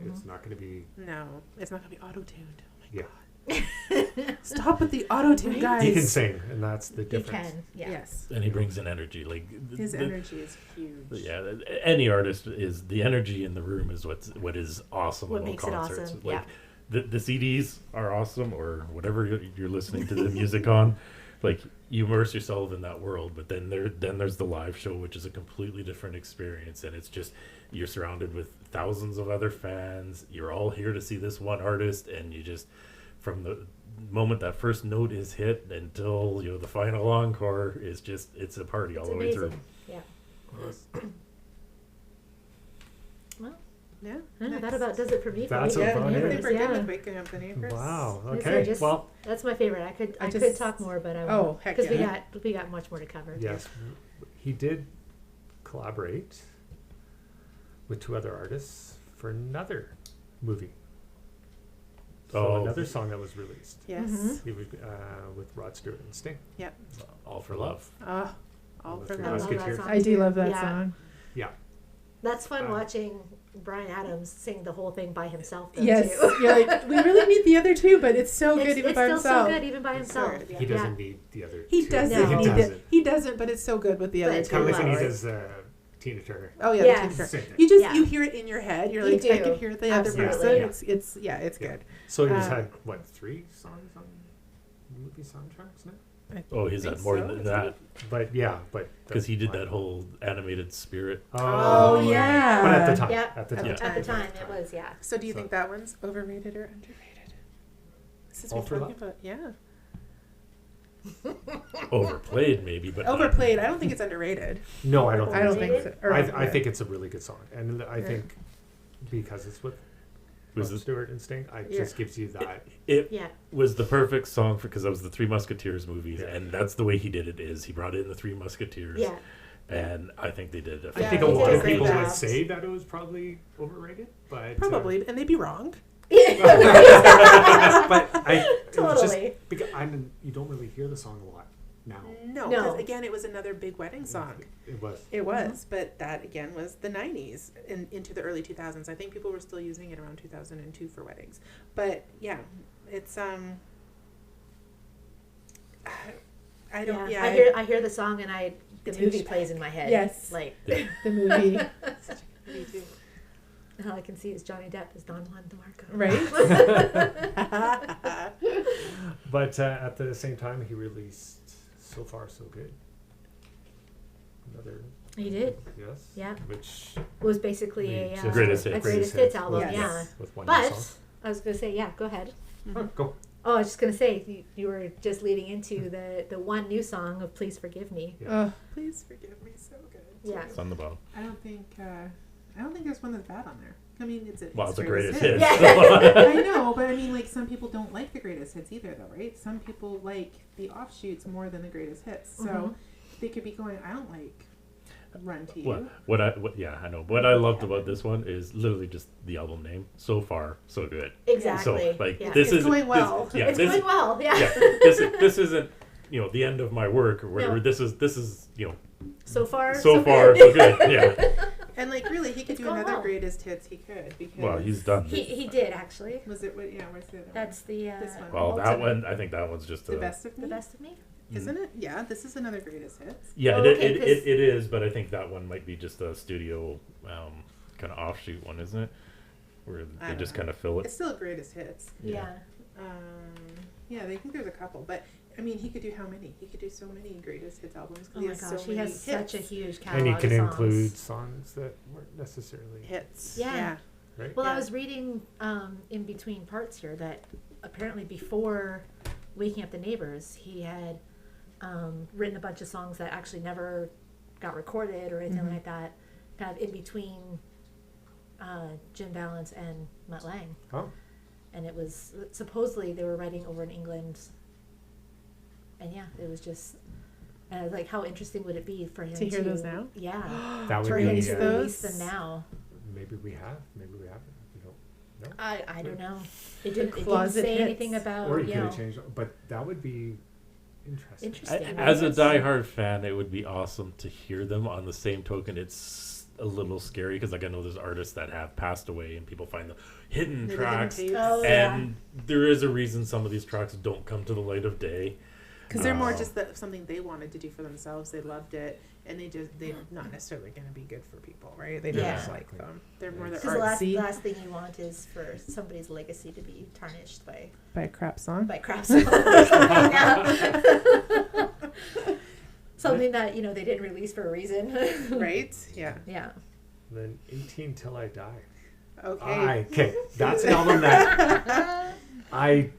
It's not going to be...
No, it's not going to be auto-tuned. Oh my
Yeah.
God. Stop with the auto-tune, guys.
He can sing, and that's the
He
difference.
can, yeah.
Yes.
And he brings an energy. Like
His energy is huge.
Yeah, any artist is the energy in the room is what is awesome
What
about
makes it
concerts.
awesome,
Like the CDs are awesome, or whatever you're listening to the music on. Like you immerse yourself in that world, but then there's the live show, which is a completely different experience, and it's just you're surrounded with thousands of other fans. You're all here to see this one artist, and you just from the moment that first note is hit until the final encore is just it's a party all
It's
the way through.
amazing. Yeah. Well,
Yeah.
I don't know, that
Nice.
about does it for me.
That's
for
a
Waking Up
fun
The
I
area.
think
Neighbours,
we're good
yeah.
with Waking Up the Neighbors.
Wow.
These
Okay.
are just-
Well,
That's my favorite. I
I
could
just-
talk more, but I
Oh,
won't.
heck
Because
yeah.
we got much more to cover. too.
yes, he did collaborate with 2 other artists for another movie. So
Oh.
another song that was released.
Yes.
Mhm.
He was with Rod Stewart and Sting.
All for love.
Oh, all
The
for
Three
I love
love.
that
Musketeers.
song.
I do
too.
love that
Yeah.
song.
Yeah.
That's fun
Uh,
watching Bryan Adams sing the whole thing by himself. Though,
Yes.
Too.
You're like, we really need the other two, but it's so good even
it's
by
still
himself.
so good even by
It's
himself.
good, yeah.
He doesn't need the other
He
2.
doesn't.
No.
He
need
doesn't.
it. He doesn't, but it's so good with the
But
other
it's
two.
Kind of like when he
Right.
does Tina Turner.
Oh yeah,
Yes.
the Tina
Same
Turner.
thing.
You just
Yeah.
you hear it in your head. You're
You
like, I
do.
can hear the other
Absolutely.
person.
Yeah.
It's it's
Yeah.
good.
So he's
Um,
had, what, 3 songs on movie soundtracks now?
Oh, he's
think
had more
so.
than that
But yeah,
because he did that whole animated Spirit.
Oh, yeah.
But at the time.
Yeah.
At the
At
time.
the
At the time, it was, yeah.
So do you
So-
think that one's overrated or underrated? Since
All
we're
for
talking
Love?
about
Overplayed maybe, but not-
overplayed. I don't think it's underrated.
No, I don't think
I don't
so.
think so. Or,
I
yeah.
think it's a really good song. And I
Yeah.
think because it's with
Was
Rod
it-
Stewart and Sting, it
Yeah.
just gives you that.
it
Yeah.
was the perfect song because that was the Three Musketeers movies,
Yeah.
and that's the way he did it. Is he brought in the Three Musketeers?
Yeah.
And I think they did.
I
Yeah,
think
he
a lot
did
of
a great
people
job.
would say that it was probably overrated, but
Probably, and they'd be wrong.
but it was just
Totally.
because you don't really hear the song a lot now.
No,
No.
because again, it was another big wedding song.
It was.
It was, but that again was the 90s and into the early 2000s. I think people were still using it around 2002 for weddings. But yeah, it's I don't. Yeah,
I hear the song and the movie plays in my head.
Yes.
Like
the movie. Me too.
all I can see is Johnny Depp as Don Juan DeMarco.
Right.
But at the same time, he released So Far So Good. Another.
He did.
Yes.
Yeah.
Which
It was basically a
just
Greatest
a
hits.
greatest hits album.
Yes.
Yeah.
with one new
But
song.
I was gonna say, yeah, go ahead.
Oh, go.
Oh, I was just gonna say you were just leading into the one new song of "Please Forgive Me."
Yeah.
Oh, please forgive me. So good.
Yeah.
It's on the bottom.
I don't think there's one that's bad on there. I mean, it's
The greatest
hits.
hits.
Yeah.
I know, but I mean, like, some people don't like the greatest hits either, though, right? Some people like the offshoots more than the greatest hits. So
Mhm.
they could be going, I don't like Run to You.
I know. What I loved about this one is literally just the album name. So Far, so good.
Exactly.
So like
Yeah.
this
It's
is
going well.
It's going well. Yeah.
This isn't the end of my work or whatever.
No.
This is
So far.
so far so good. Yeah.
And, like, really, he could
It's
do
going
another
well.
greatest hits. He could. Because
Well, he's done.
He did actually.
Was it, what, yeah, where's the other
That's the
This one.
Well, that
ultimate-
one, I think that one's just
one? The Best of Me?
The Best of Me.
Isn't it? Yeah, this is another greatest hits.
Yeah,
Oh,
it,
okay,
it,
'cause-
it, it is, but I think that one might be just a studio kind of offshoot one, isn't it? Where
I
they
don't
just
know.
kind of fill it.
It's still a greatest hits.
Yeah.
Yeah, I think there's a couple. But, I mean, he could do how many? He could do so many greatest hits albums. 'Cause
Oh
he
my
has
gosh,
so
he
many
has such a
hits.
huge
And he
catalog
can
of songs.
include songs that weren't necessarily
Hits.
Yeah.
right.
Well,
Yeah.
I was reading in between parts here that apparently before Waking Up the Neighbours, he had written a bunch of songs that actually never got recorded or anything
Mhm.
like that, kind of in between Jim Vallance and Mutt Lange.
Oh.
And it was supposedly they were writing over in England. And yeah, it was just like, how interesting would it be for him
To hear those now?
Yeah,
That
for
would
him
be.
to
those?
release them now.
Maybe we have. Maybe we haven't. We don't know.
I don't know. It didn't
closet
say
hits.
anything about
Or you
you
could
know.
have changed. But that would be interesting.
Interesting.
As a
Yes.
diehard fan, it would be awesome to hear them. On the same token, it's a little scary because like I know there's artists that have passed away and people find the hidden
Maybe
tracks,
hidden tapes.
Oh, yeah.
and there is a reason some of these tracks don't come to the light of day.
Because they're more
Oh.
just something they wanted to do for themselves. They loved it, and they're not necessarily going to be good for people, right? They don't
Yeah.
just like them. They're more the
Because the
artsy
last thing you want is for somebody's legacy to be tarnished by
by a crap song.
crap songs. Yeah. Something that they didn't release for a reason.
Right? Yeah.
Yeah.
Then 18 Till I Die.
Okay.
Okay, that's an album that I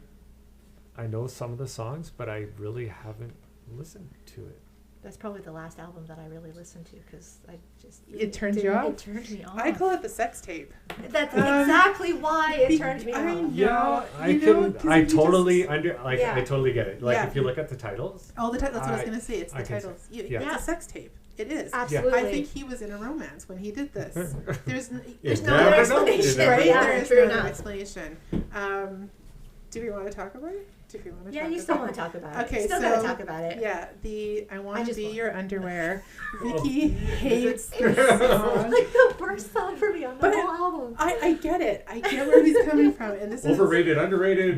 know some of the songs, but I really haven't listened to it.
That's probably the last album that I really listened to because I just
It turned you
didn't-
off?
It turned me off.
I call it the sex tape.
That's exactly why it turned me
I
off.
know.
I
you know,
can.
'cause
I
you just-
totally I
Yeah.
totally get it. Like
Yeah.
if you look at the titles,
Oh, that's what I was
I-
going to say. It's
I
the
can see.
titles.
Yeah.
It's a sex tape. It is.
Absolutely.
I think he was in a romance when he did this. There's
There's
You
no other
never know. You
explanation.
never
right?
know.
Yeah,
There is
true
no other
enough.
explanation. Do we want to talk about it? Do we want to
Yeah,
talk
you still
about
want to talk about it.
Okay,
You still
so-
gotta talk about it.
Yeah, I want to
just
be
want-
your underwear. Vicky hates this
It's
song.
like the worst song for me on the
But
whole album.
I get it. I get where he's coming from, and this
overrated, underrated.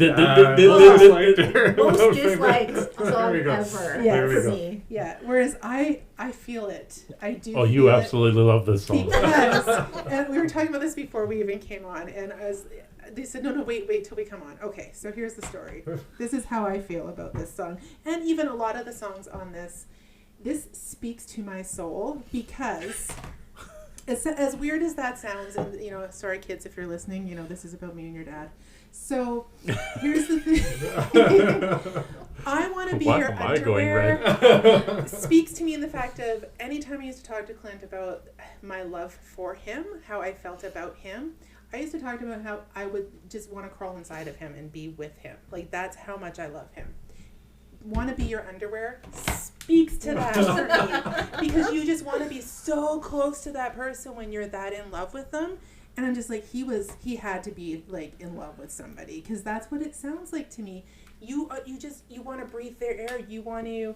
Most disliked
There
song
we go.
ever
Yeah,
There we
for
go.
me.
is yeah. Whereas I feel it. I do.
Oh, you
feel it.
absolutely love this song.
Because, and we were talking about this before we even came on, and they said, no, wait till we come on. Okay, so here's the story. This is how I feel about this song. And even a lot of the songs on this speaks to my soul because as weird as that sounds, and sorry kids if you're listening, this is about me and your dad. So here's the thing. I want to be
Why
your
am I going
underwear. Speaks to me in the fact of anytime I used to talk to Clint about my love for him, how I felt about him, I used to talk to him about how I would just want to crawl inside of him and be with him. Like, that's how much I love him. Want to be your underwear speaks to that for me. Because you just want to be so close to that person when you're that in love with them. And I'm just like, he had to be like in love with somebody, because that's what it sounds like to me. You want to breathe their air, you want to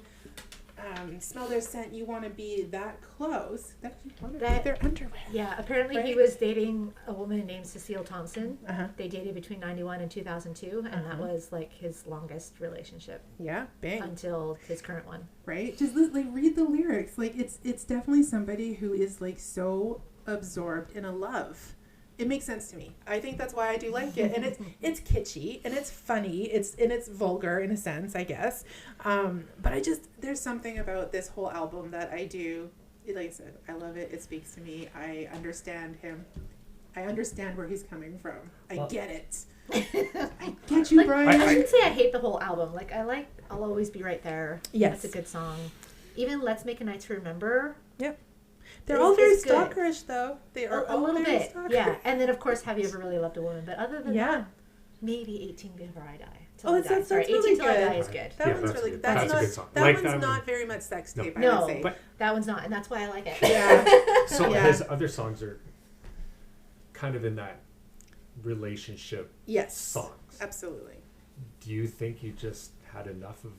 smell their scent, you want to be that close that you want to breathe their underwear.
Yeah, apparently he
Right?
was dating a woman named Cecile Thompson.
Uh-huh.
They dated between 91 and 2002, and that was like his longest relationship
Yeah, bang.
until his current one.
Right? Just like read the lyrics. Like it's definitely somebody who is like so absorbed in a love. It makes sense to me. I think that's why I do like it. And it's kitschy and it's funny. It's vulgar in a sense, I guess. But there's something about this whole album that I do. Like I said, I love it. It speaks to me. I understand him. I understand where he's coming from. I get it. I get you,
Like,
Brian.
I shouldn't say I hate the whole album. Like I'll Always Be Right There.
Yes.
That's a good song. Even Let's Make a Night to Remember.
Yep. They're all very
It's good.
stalkerish, though. They are
A
all
little
very
bit.
stalkerish.
Yeah. And then of course, Have You Ever Really Loved a Woman? But other than
Yeah.
that, maybe 18 Before I Die. Till
Oh,
I
that's-
Die.
that's
Sorry,
really
18 Till I
good.
Die is good.
That
Yeah,
one's
that's
really
good.
that's
That's a
not
good song.
that
Like
one's
that
not
one.
very much sex
No.
tape. I
No,
would say.
But
that one's not, and that's why I like it.
Yeah.
so
Yeah.
his other songs are kind of in that relationship
Yes.
songs.
Absolutely.
Do you think you just had enough of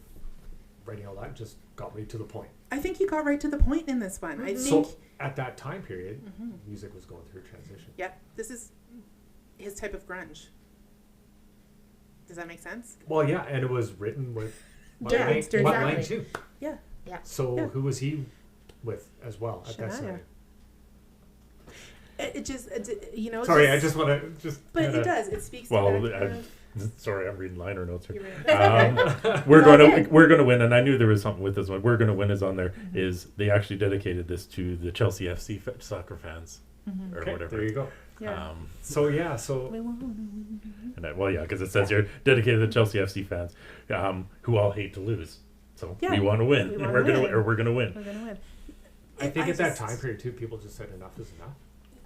writing all that, just got right to the point?
I think he got right to the point in this one. I think.
So at that time period,
Mhm.
music was going through a transition.
Yeah. This is his type of grunge. Does that make sense?
Well, yeah, and it was written with
Yeah,
Lang,
it's during
Mutt
that.
Lange too.
Yeah.
Yeah.
So
Yeah.
who was he with as well at that
Shania.
time?
It just you know.
Sorry, I just want to just.
But
kinda-
it does. It speaks to
Well,
that kind of.
sorry, I'm reading liner notes here.
You're right.
We're
No,
going to
good.
we're going to win, and I knew there was something with this one. We're going to win is on there.
Mhm.
Is they actually dedicated this to the Chelsea FC soccer fans
Mhm.
or
Okay,
whatever.
there you go.
Yeah.
So yeah, so
We wanna win.
And well, yeah, because it says here dedicated to Chelsea FC fans, who all hate to lose. So
Yeah,
we want to win,
we
and
wanna
we're gonna
win.
or we're gonna win.
We're gonna win.
I think at that
just-
time period too, people just said enough is enough.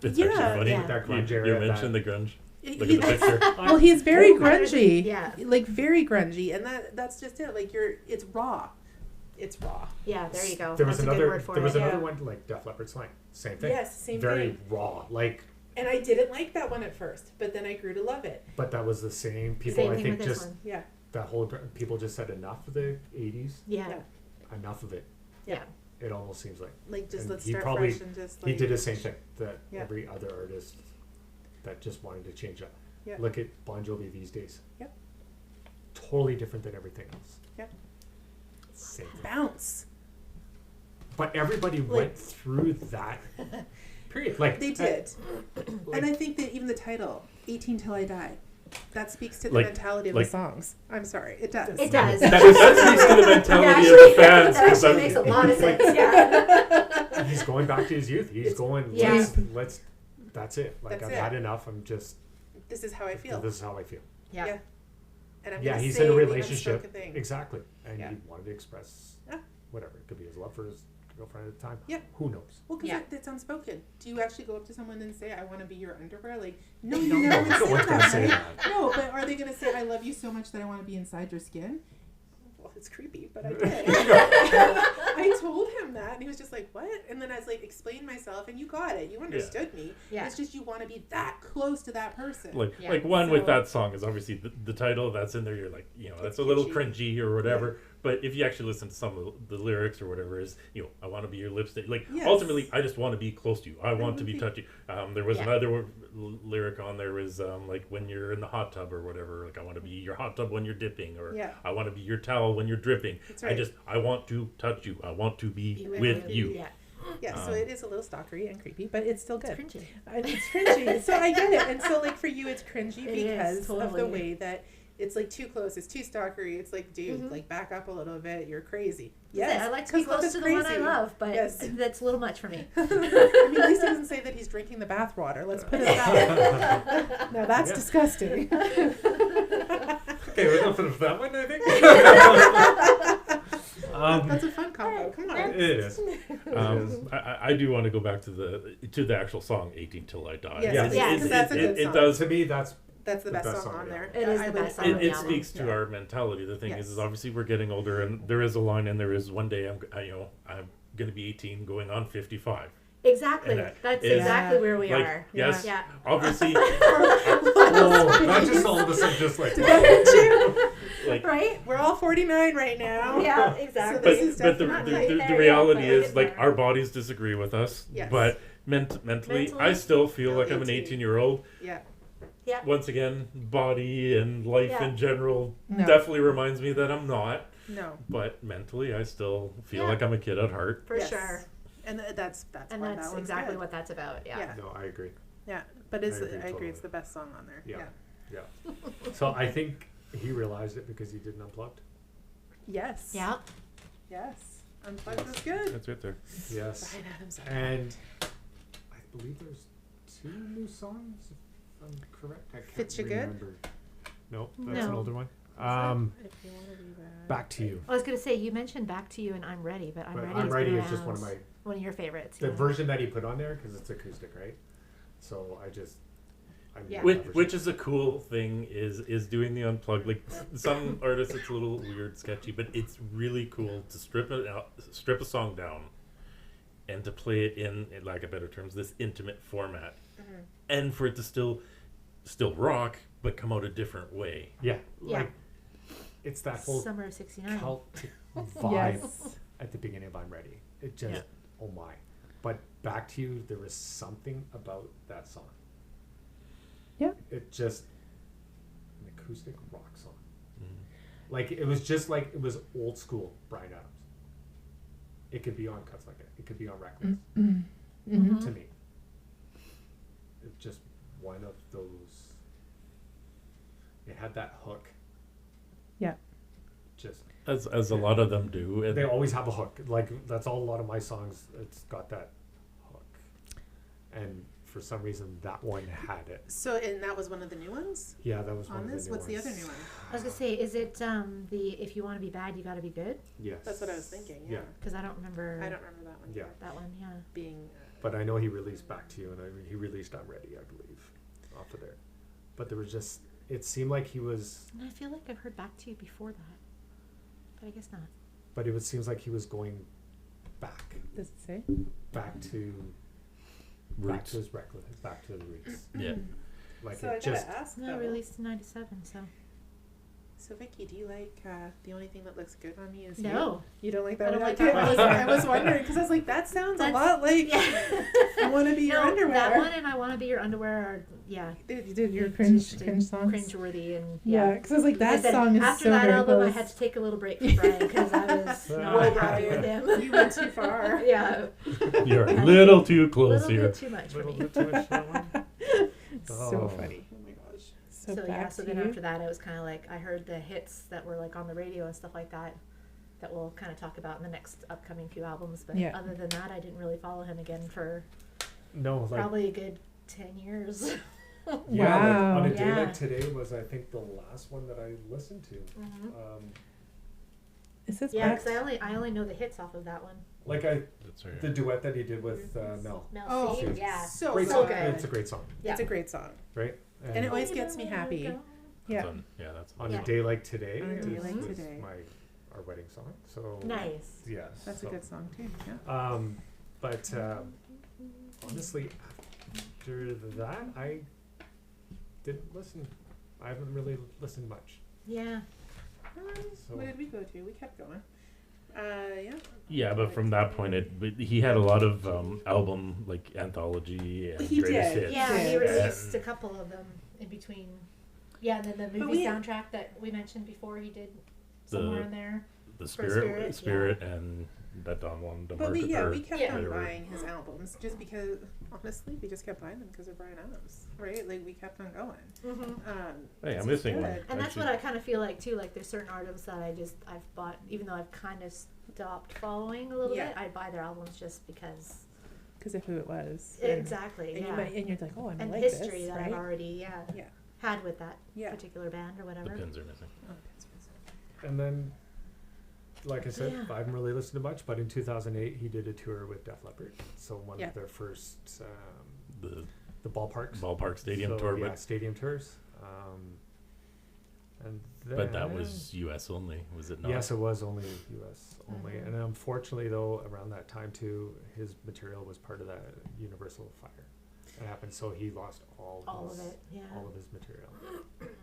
It's
Yeah,
actually funny.
yeah.
That
You,
grunge
you
era,
mentioned the grunge.
He-
Look at the picture.
well, he's very
Oh,
grungy.
yeah.
Like very grungy, and that's just it. Like it's raw. It's raw.
Yeah, there you go.
There was
That's a good
another.
word for
There was
it.
another
Yeah.
one like Def Leppard Slang. Same thing.
Yes, same
Very
thing.
raw. Like,
And I didn't like that one at first, but then I grew to love it.
but that was the same people.
Same
I
thing
think
with this
just
one.
Yeah.
that whole people just said enough of the '80s.
Yeah.
Yeah.
Enough of it.
Yeah.
It almost seems like
Like just
And
let's
he
start
probably-
fresh and just like
he did the same thing that
Yeah.
every other artist that just wanted to change up.
Yeah.
Look at Bon Jovi these days.
Yep.
Totally different than everything else.
Yep.
Same thing.
bounce.
But everybody went through that period. Like
They did.
like-
And I think that even the title, 18 Till I Die, that speaks to the
Like-
mentality of
like-
the songs. I'm sorry, it does.
It does.
That speaks to the mentality of the fans.
That
'cause
actually
I'm-
makes a lot of sense. Yeah.
he's going back to his youth. He's
It's-
going.
Yeah.
Let's. That's it. Like
That's
I've
it.
had enough. I'm just.
This is how I feel.
This is how I feel.
Yeah.
Yeah. And I'm
Yeah,
gonna
he's
say
in a
the
relationship.
unspoken thing.
Exactly, and
Yeah.
he wanted to express
Yeah.
whatever. It could be his love for his girlfriend at the time.
Yeah.
Who knows?
Well, because
Yeah.
it's unspoken. Do you actually go up to someone and say, "I want to be your underwear"? Like, no, you
No,
never
no
would
one's
say
gonna
that.
say
right?
that.
No, but are they going to say, "I love you so much that I want to be inside your skin"? Well, it's creepy, but I did. I told him that, and he was just like, "What?" And then I was like, "Explain myself," and you got it. You understood me.
Yeah.
It's just you want to be that close to that person.
Like,
Yeah.
like one with
So-
that song is obviously the title that's in there. You're like, that's a little
kitschy.
cringy or whatever. But if you actually listen to some of the lyrics or whatever, is I want to be your lipstick. Like
Yes.
ultimately, I just want to be close to you. I want to be
wanna
touchy. There was
Yeah.
another lyric on there was like when you're in the hot tub or whatever. Like I want to be your hot tub when you're dipping, or
Yeah.
I want to be your towel when you're dripping.
That's right.
I want to touch you. I want to be
Be
with you.
Yeah.
Yeah, so it is a little stalkery and creepy, but it's still good.
It's cringy.
It's cringy. So I get it. And so like for you it's cringy
It is,
because of the
totally.
way that it's like too close, it's too stalkery. It's like, dude, like back up a little bit. You're crazy.
Yes, I like to be
'cause love
close
is
to the one I
crazy.
love, but
Yes.
that's a little much for me.
I mean, at least he doesn't say that he's drinking the bath water. Let's put it that way. Now that's
Yeah.
disgusting.
Okay, we're enough of that one, I think.
That's a fun combo. Come on.
It is.
I do want to go back to the actual song 18 Till I Die.
Yes,
Yes,
because that's a good
it
song.
does.
To me, that's
That's the
The
best,
best
song
song
on
on
there.
the album. It is
I
the
would-
best song
I
on
would-
It
the album.
speaks to
Yeah.
our mentality. The thing
Yes.
is obviously we're getting older, and there is a line, and there is one day I'm gonna be 18, going on 55.
Exactly.
And
That's
it's
exactly where we
like,
are.
yes,
Yeah.
obviously,
Oh, not just all of a sudden, just like.
like,
Right?
We're all 49 right now.
Yeah,
So
exactly.
this is
but the,
definitely
the,
quite
the,
there
the
yet,
reality
but we'll
is,
get
like,
there.
our bodies disagree with us,
Yes.
but mentally, I
Mentally,
still feel
no,
like I'm an
18.
18-year-old.
Yeah.
Yeah.
Once again, body and life
Yeah.
in general
No.
definitely reminds me that I'm not.
No.
But mentally, I still feel
Yeah.
like I'm a kid at heart.
For
Yes.
sure.
And that's
And
why
that's
that one's
exactly
good.
what that's about. Yeah.
Yeah.
No, I agree.
Yeah. But it's
I agree
I agree
totally.
it's the best song on there.
Yeah.
Yeah.
Yeah. So I think he realized it because he did an unplugged.
Yes.
Yeah.
Yes. Unplugged was good.
That's right there.
Yes.
Bryan Adams.
And I believe there's 2 new songs, if I'm correct. I can't
Fits You Good?
remember. No, that's an
No.
older one.
If you want to be bad.
Back to You.
I was gonna say you mentioned "Back to You" and "I'm Ready," but "I'm
But
Ready"
I'm
has
Ready
been
is just one of
around.
my,
One of your favorites.
the
yeah.
version that he put on there, because it's acoustic, right? So I
Yeah.
love that
Which,
version.
which is a cool thing is doing the unplugged. Like some artists, it's a little weird, sketchy, but it's really cool to strip a song down, and to play it in lack of better terms, this intimate format, and for it to still rock, but come out a different way.
Yeah,
Yeah.
like, it's that whole
Summer of '69.
Celtic vibe
Yes.
at the beginning of I'm Ready. It just,
Yeah.
oh my. But Back to You, there was something about that song.
Yeah.
It just, an acoustic rock song. Like, it was just like, it was old school Bryan Adams. It could be on Cuts Like It. It could be on Reckless,
Mm-hmm.
to me. It's just one of those, it had that hook.
Yeah.
Just,
As a lot of them do. And
they always have a hook. Like, that's all a lot of my songs, it's got that hook. And for some reason, that one had it.
So, and that was one of the new ones
Yeah, that was one
on
of
this?
the new
What's the
ones.
other new one?
I was gonna say, is it the "If You Want to Be Bad, You Got to Be Good"?
Yes.
That's what I was thinking. Yeah.
Yeah.
Because I don't remember.
I don't remember that one.
Yeah.
either.
that one. Yeah.
Being.
But I know he released Back to You, and he released I'm Ready, I believe, off of there. But there was just, it seemed like he was,
And I feel like I've heard "Back to You" before that, but I guess not.
but it seems like he was going back,
Does it say?
back to
Roots.
his reckless, back to the roots.
Yeah.
Like,
So I
it
gotta
just,
ask
No,
though.
released in '97. So
Vicky, do you like The Only Thing That Looks Good on Me Is
no.
You? You don't like that
I don't
one?
like
Okay,
that one
I
either.
was wondering because I was like, that sounds a
That's-
lot like
Yeah.
I Want to Be Your
No,
Underwear.
that one and "I Want to Be Your Underwear" are
You did your
just
cringe songs.
cringeworthy and
Yeah, because I was like, that
I said,
song is
after
so
that
very
album,
close.
I had to take a little break from Bryan because I was not happy with him.
You went too far.
Yeah,
You're a little too
a
close
little
here.
bit too much for
little
me.
bit too much that one.
So
Oh.
funny. Oh my gosh. So,
So
back
yeah,
to
so then
you.
after that, it was kind of like I heard the hits that were like on the radio and stuff like that. That we'll kind of talk about in the next upcoming few albums. But
Yeah.
other than that, I didn't really follow him again for
No, like,
probably a good 10 years.
yeah, like, on a
Wow.
day
Yeah.
like today was, I think, the last one that I listened to.
Is this
Yeah,
back?
because I only know the hits off of that one.
Like,
That's right.
the duet that he did with Mel.
Mel
Oh,
C, yeah.
so
Great
good.
song. It's a great song,
Yeah.
It's a great song,
right?
and it always gets me happy. Yeah.
That's
On
Yeah.
a day like today,
On a day
is-
like
was
today.
our wedding song. So
Nice.
yes,
That's a
so,
good song too. Yeah.
But honestly, after that, I didn't listen. I haven't really listened much.
Yeah.
So
What did we go to? We kept going. Yeah.
Yeah, but from that point, but he had a lot of album like anthology and
He
greatest
did.
hits.
Yeah, he
Yeah.
released a couple of them in between. Yeah, and then the movie
we-
soundtrack that we mentioned before, he did somewhere in there.
The
Spirit,
Spirit, and that Don one.
But we kept
Yeah.
on
whatever.
buying his albums just because honestly we just kept buying them because of Bryan Adams, right? Like we kept on going.
Hey, I'm
it's
missing
good.
one.
And that's
Actually,
what I kind of feel like too. Like there's certain artists that I've bought, even though I've kind of stopped following a little
Yeah.
bit. I buy their albums just because.
Because of who it was.
Exactly.
And,
Yeah.
and you're like, oh, I'm
And
like
history
this,
that
right?
I've already
Yeah.
had with that
Yeah.
particular band or
the
whatever.
pins are missing.
Oh, that's awesome.
and then, like I said,
Yeah.
I haven't really listened to much. But in 2008, he did a tour with Def Leppard. So one
Yeah.
of their first,
The
the ballparks.
ballpark stadium
So,
tour,
yeah,
but
stadium tours. And
But that
then-
was U.S. only, was it not?
Yes, it was only U.S. only,
Mhm.
and unfortunately, though, around that time too, his material was part of that Universal fire. It happened, so he lost all
All
his,
of it, yeah.
all of his material.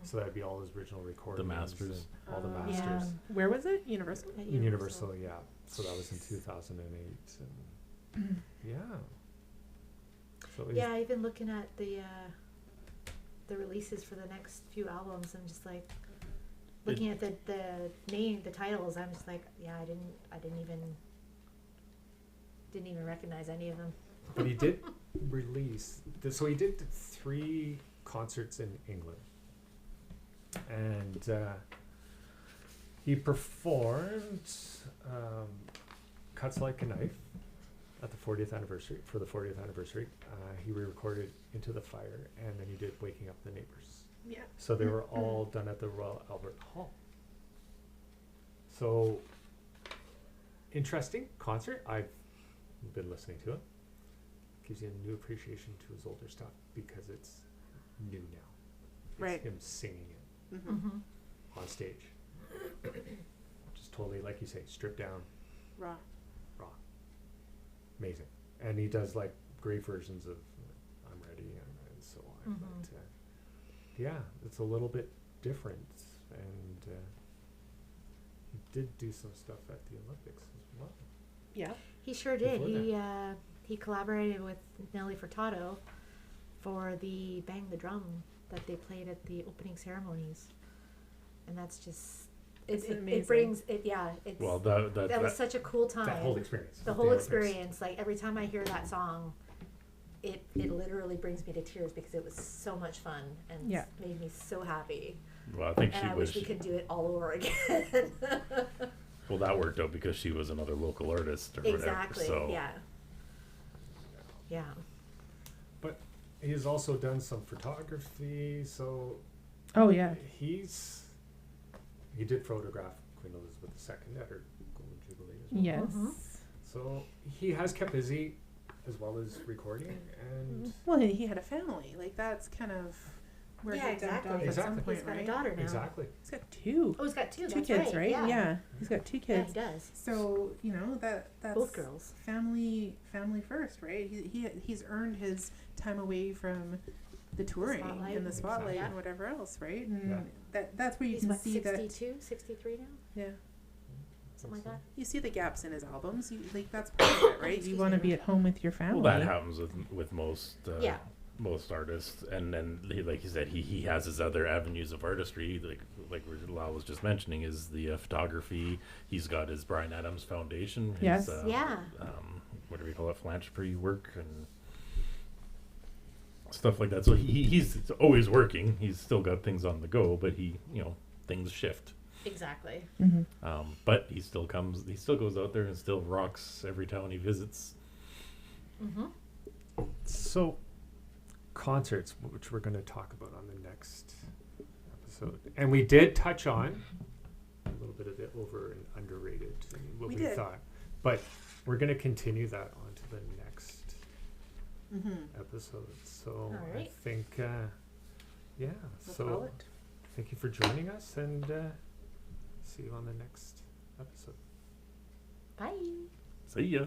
So that'd be all his original recordings,
masters.
and all the
Oh.
masters.
Yeah.
Where was it? Universal?
At
Universal, yeah. So that was in 2008, and yeah. So he's-
Yeah, even looking at the releases for the next few albums, I'm just like looking at the name, the titles. I'm just like, yeah, I didn't even recognize any of them.
But he did release. So he did 3 concerts in England, and he performed "Cuts Like a Knife" at the 40th anniversary. For the 40th anniversary, he re-recorded "Into the Fire," and then he did "Waking Up the Neighbours."
Yeah.
So they were all done at the Royal Albert Hall. So interesting concert. I've been listening to it. Gives you a new appreciation to his older stuff because it's new now. It's
Right.
him singing it
Mm-hmm.
Mm-hmm.
on stage. Just totally, like you say, stripped down,
Raw.
raw. Amazing. And he does like great versions of "I'm Ready" and so on.
Mhm.
But yeah, it's a little bit different. And he did do some stuff at the Olympics as well.
Yeah.
He sure did.
Before
He collaborated with Nelly Furtado for the Bang the Drum that they played at the opening ceremonies, and that's just
It's
it
amazing.
brings it. Yeah, it's
Well,
that was such a cool time.
That whole experience.
The
of
whole
Olympics.
experience, like every time I hear that song, it literally brings me to tears because it was so much fun and
Yeah.
made me so happy.
Well, I think
And
she
I
was.
wish we could do it all over again.
Well, that worked out because she was another local artist or
Exactly.
whatever. So
Yeah. Yeah.
But he's also done some photography, so
Oh yeah.
he did photograph Queen Elizabeth II at her Golden Jubilee as well.
Yes.
Mhm.
So he has kept busy as well as recording, and
Well, he had a family. Like that's kind of where
Yeah,
he jumped
exactly.
off at some
Exactly.
point,
He's got
right?
a daughter now.
exactly.
He's got 2.
Oh, he's got two.
Two
That's
kids, right?
Yeah.
He's got 2
Yeah,
kids.
he does.
So that's
Both girls.
family first, right? He's earned his time away from the touring
Spotlight.
and the spotlight
Exactly.
and whatever else, right? And
Yeah.
that's where you
He's
can
what,
see that.
62, 63 now?
Yeah,
Something like that.
you see the gaps in his albums. That's part of it, right?
Excuse
You want to
me.
be at home with your family.
well, that happens with most.
Yeah.
Most artists, and then like you said, he has his other avenues of artistry, like Lal was just mentioning, is the photography. He's got his Bryan Adams Foundation. His,
Yes.
Yeah.
What do we call it? Philanthropy work and stuff like that. So he's always working. He's still got things on the go, but things shift.
Exactly.
Mm-hmm.
But he still goes out there and still rocks every town he visits.
Mm-hmm.
So concerts, which we're going to talk about on the next episode, and we did touch on a little bit of the over and underrated, and what
We
we
did.
thought, but we're going to continue that on to the next
Mm-hmm.
episode. So I
Alright.
think, yeah.
We'll
So
call it.
thank you for joining us, and see you on the next episode.
Bye.
See ya.